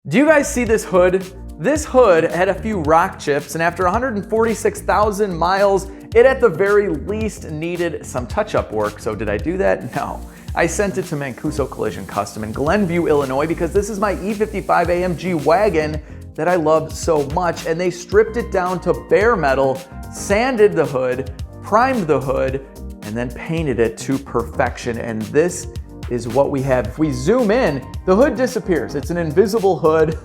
Do you guys see this hood? This hood had a few rock chips, and after 146,000 miles, it at the very least needed some touch-up work. So did I do that? No. I sent it to Mancuso Collision Custom in Glenview, Illinois, because this is my E55 AMG Wagon that I love so much, and they stripped it down to bare metal, sanded the hood, primed the hood, and then painted it to perfection. And this is what we have. If we zoom in, the hood disappears. It's an invisible hood.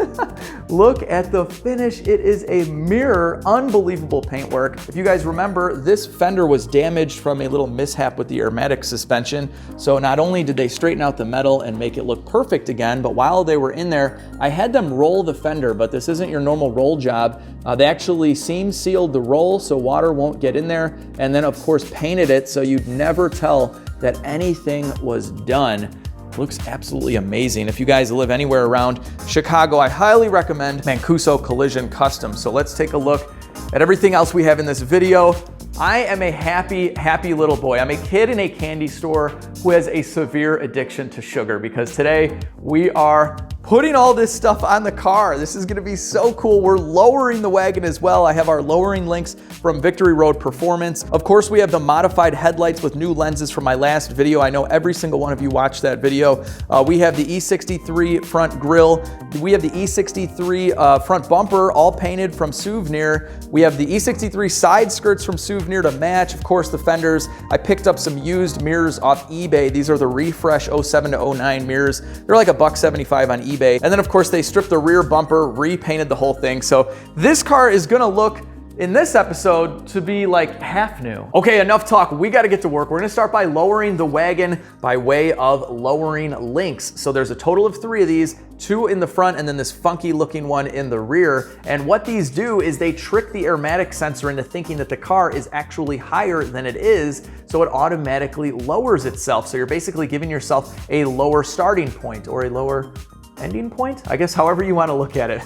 Look at the finish. It is a mirror, unbelievable paintwork. If you guys remember, this fender was damaged from a little mishap with the aromatic suspension. So not only did they straighten out the metal and make it look perfect again, but while they were in there, I had them roll the fender, but this isn't your normal roll job. They actually seam sealed the roll so water won't get in there, and then of course painted it so you'd never tell that anything was done. Looks absolutely amazing. If you guys live anywhere around Chicago, I highly recommend Mancuso Collision Custom. So let's take a look at everything else we have in this video. I am a happy little boy. I'm a kid in a candy store who has a severe addiction to sugar, because today we are putting all this stuff on the car. This is gonna be so cool. We're lowering the wagon as well. I have our lowering links from Victory Road Performance. Of course, we have the modified headlights with new lenses from my last video. I know every single one of you watched that video. We have the E63 front grille. We have the E63 front bumper, all painted from Souvenir. We have the E63 side skirts from Souvenir to match. Of course, the fenders. I picked up some used mirrors off eBay. These are the Refresh 07 to 09 mirrors. They're like $1.75 on eBay. And then of course they stripped the rear bumper, repainted the whole thing. So this car is gonna look in this episode to be like half new. Okay, enough talk. We got to get to work. We're going to start by lowering the wagon by way of lowering links. So there's a total of 3 of these, 2 in the front and then this funky looking one in the rear. And what these do is they trick the aromatic sensor into thinking that the car is actually higher than it is, so it automatically lowers itself. So you're basically giving yourself a lower starting point or a lower ending point, I guess, however you want to look at it.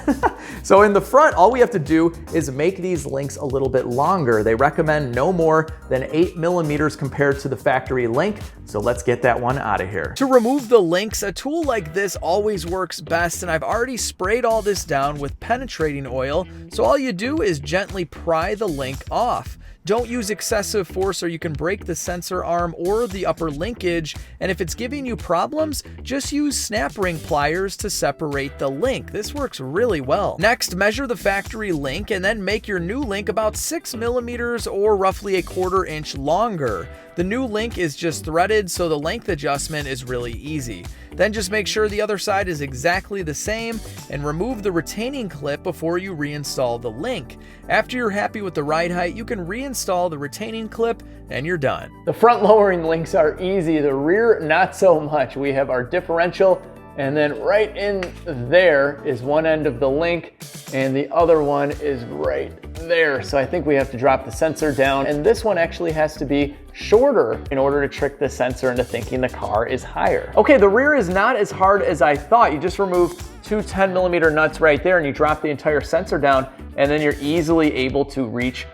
So in the front, all we have to do is make these links a little bit longer. They recommend no more than 8 millimeters compared to the factory link. So let's get that one out of here. To remove the links, a tool like this always works best, and I've already sprayed all this down with penetrating oil. So all you do is gently pry the link off. Don't use excessive force or you can break the sensor arm or the upper linkage, and if it's giving you problems, just use snap ring pliers to separate the link. This works really well. Next, measure the factory link and then make your new link about 6 millimeters or roughly 1/4 inch longer. The new link is just threaded, so the length adjustment is really easy. Then just make sure the other side is exactly the same and remove the retaining clip before you reinstall the link. After you're happy with the ride height, you can reinstall the retaining clip and you're done. The front lowering links are easy, the rear not so much. We have our differential, and then right in there is one end of the link and the other one is right there. So I think we have to drop the sensor down, and this one actually has to be shorter in order to trick the sensor into thinking the car is higher. Okay, the rear is not as hard as I thought. You just remove 2 10mm nuts right there and you drop the entire sensor down, and then you're easily able to reach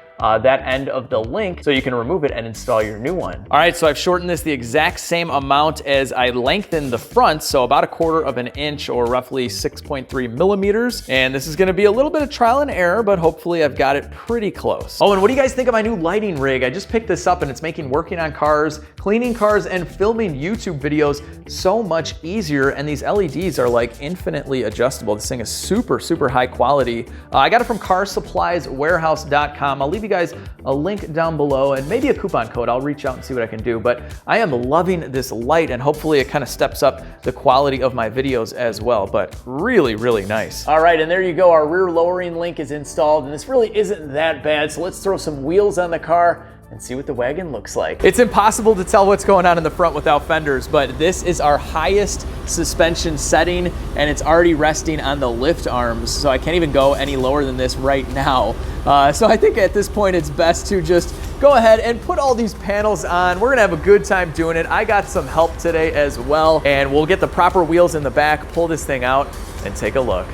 that end of the link, so you can remove it and install your new one. All right, so I've shortened this the exact same amount as I lengthened the front, so about 1/4 inch or roughly 6.3 millimeters. And this is gonna be a little bit of trial and error, but hopefully I've got it pretty close. Oh, and what do you guys think of my new lighting rig? I just picked this up and it's making working on cars, cleaning cars, and filming YouTube videos so much easier. And these LEDs are like infinitely adjustable. This thing is super high quality. I got it from carsupplieswarehouse.com. I'll leave you guys a link down below and maybe a coupon code. I'll reach out and see what I can do, but I am loving this light, and hopefully it kind of steps up the quality of my videos as well, but really nice. All right, and there you go. Our rear lowering link is installed, and this really isn't that bad. So let's throw some wheels on the car and see what the wagon looks like. It's impossible to tell what's going on in the front without fenders, but this is our highest suspension setting, and it's already resting on the lift arms, so I can't even go any lower than this right now. So I think at this point it's best to just go ahead and put all these panels on. We're gonna have a good time doing it. I got some help today as well, and we'll get the proper wheels in the back, pull this thing out, and take a look.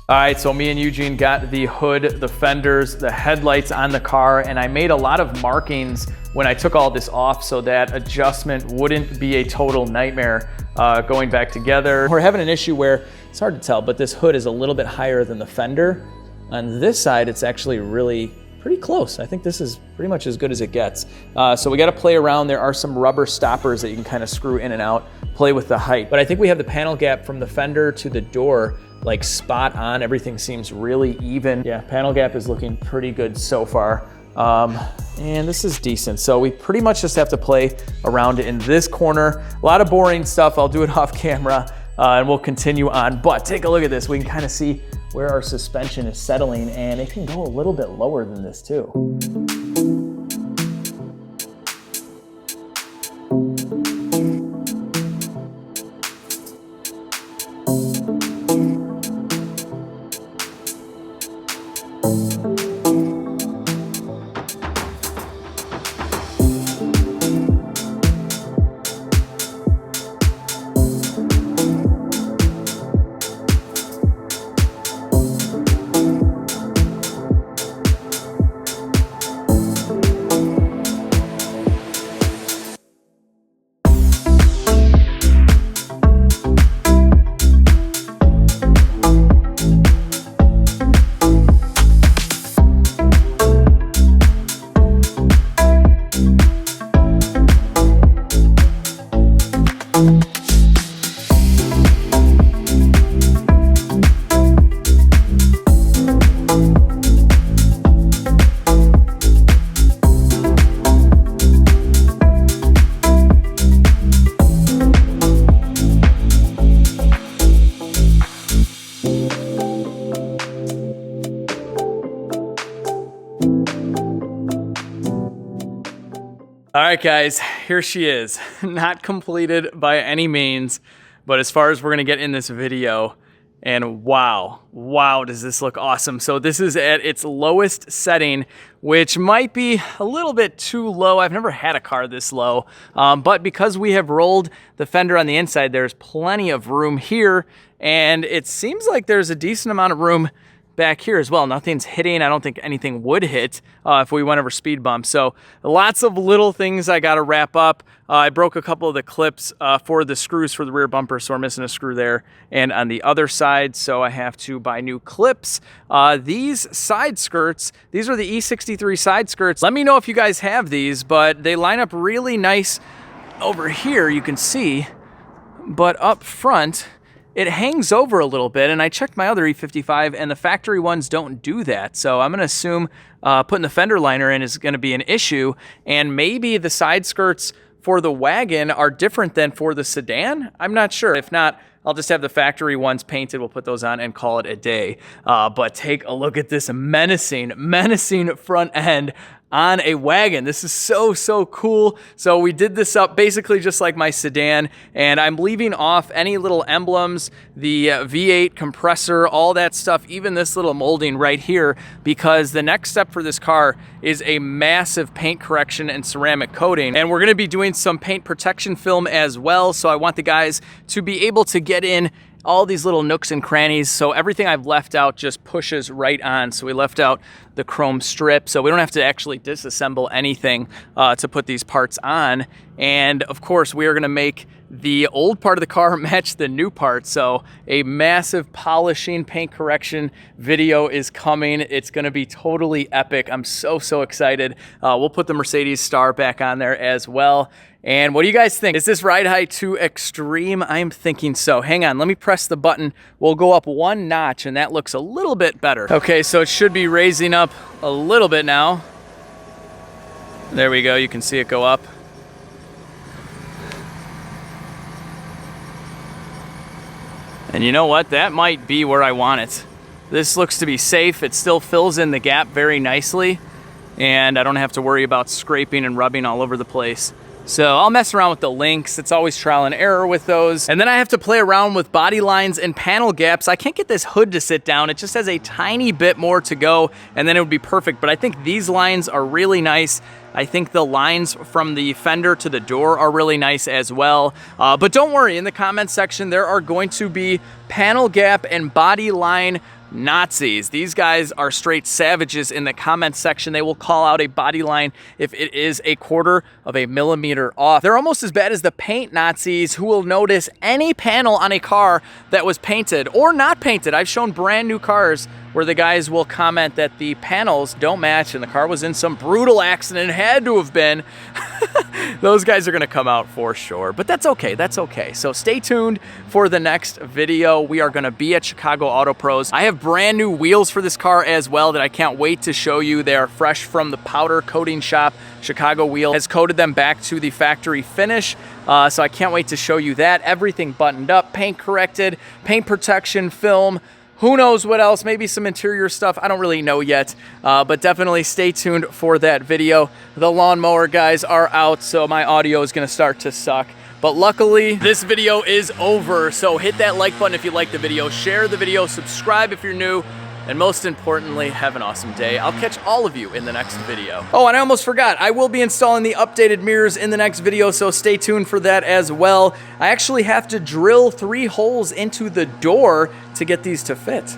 All right, so me and Eugene got the hood, the fenders, the headlights on the car, and I made a lot of markings when I took all this off so that adjustment wouldn't be a total nightmare going back together. We're having an issue where, it's hard to tell, but this hood is a little bit higher than the fender. On this side, it's actually really pretty close. I think this is pretty much as good as it gets. So we got to play around. There are some rubber stoppers that you can kind of screw in and out, play with the height. But I think we have the panel gap from the fender to the door like spot on. Everything seems really even. Yeah, panel gap is looking pretty good so far. And this is decent. So we pretty much just have to play around in this corner. A lot of boring stuff. I'll do it off camera and we'll continue on. But take a look at this. We can kind of see where our suspension is settling, and it can go a little bit lower than this too. All right, guys, here she is. Not completed by any means, but as far as we're gonna get in this video, and wow, does this look awesome. So this is at its lowest setting, which might be a little bit too low. I've never had a car this low, but because we have rolled the fender on the inside, there's plenty of room here, and it seems like there's a decent amount of room back here as well. Nothing's hitting. I don't think anything would hit if we went over speed bumps. So lots of little things I got to wrap up. I broke a couple of the clips for the screws for the rear bumper, so we're missing a screw there and on the other side, so I have to buy new clips. These side skirts, these are the E63 side skirts. Let me know if you guys have these, but they line up really nice over here, you can see, but up front, it hangs over a little bit, and I checked my other E55, and the factory ones don't do that. So I'm gonna assume putting the fender liner in is gonna be an issue, and maybe the side skirts for the wagon are different than for the sedan. I'm not sure. If not, I'll just have the factory ones painted. We'll put those on and call it a day. But take a look at this menacing front end on a wagon. This is so cool. So we did this up basically just like my sedan, and I'm leaving off any little emblems, the V8 compressor, all that stuff, even this little molding right here, because the next step for this car is a massive paint correction and ceramic coating. And we're gonna be doing some paint protection film as well. So I want the guys to be able to get in all these little nooks and crannies, so everything I've left out just pushes right on. So we left out the chrome strip, so we don't have to actually disassemble anything to put these parts on. And of course, we are gonna make the old part of the car match the new part. So a massive polishing, paint correction video is coming. It's gonna be totally epic. I'm so excited. We'll put the Mercedes star back on there as well. And what do you guys think? Is this ride height too extreme? I'm thinking so. Hang on, let me press the button. We'll go up one notch, and that looks a little bit better. Okay, so it should be raising up a little bit now. There we go, you can see it go up. And you know what? That might be where I want it. This looks to be safe. It still fills in the gap very nicely, and I don't have to worry about scraping and rubbing all over the place. So I'll mess around with the links. It's always trial and error with those. And then I have to play around with body lines and panel gaps. I can't get this hood to sit down. It just has a tiny bit more to go, and then it would be perfect. But I think these lines are really nice. I think the lines from the fender to the door are really nice as well. But don't worry, in the comments section, there are going to be panel gap and body line Nazis. These guys are straight savages in the comments section. They will call out a body line if it is 1/4 of a millimeter off. They're almost as bad as the paint Nazis, who will notice any panel on a car that was painted or not painted. I've shown brand new cars where the guys will comment that the panels don't match and the car was in some brutal accident, it had to have been. Those guys are gonna come out for sure, but that's okay, that's okay. So stay tuned for the next video. We are gonna be at Chicago Auto Pros. I have brand new wheels for this car as well that I can't wait to show you. They are fresh from the powder coating shop. Chicago Wheel has coated them back to the factory finish, so I can't wait to show you that. Everything buttoned up, paint corrected, paint protection film, who knows what else, maybe some interior stuff, I don't really know yet, but definitely stay tuned for that video. The lawnmower guys are out, so my audio is gonna start to suck. But luckily, this video is over, so hit that like button if you liked the video, share the video, subscribe if you're new, and most importantly, have an awesome day. I'll catch all of you in the next video. Oh, and I almost forgot, I will be installing the updated mirrors in the next video, so stay tuned for that as well. I actually have to drill 3 holes into the door to get these to fit.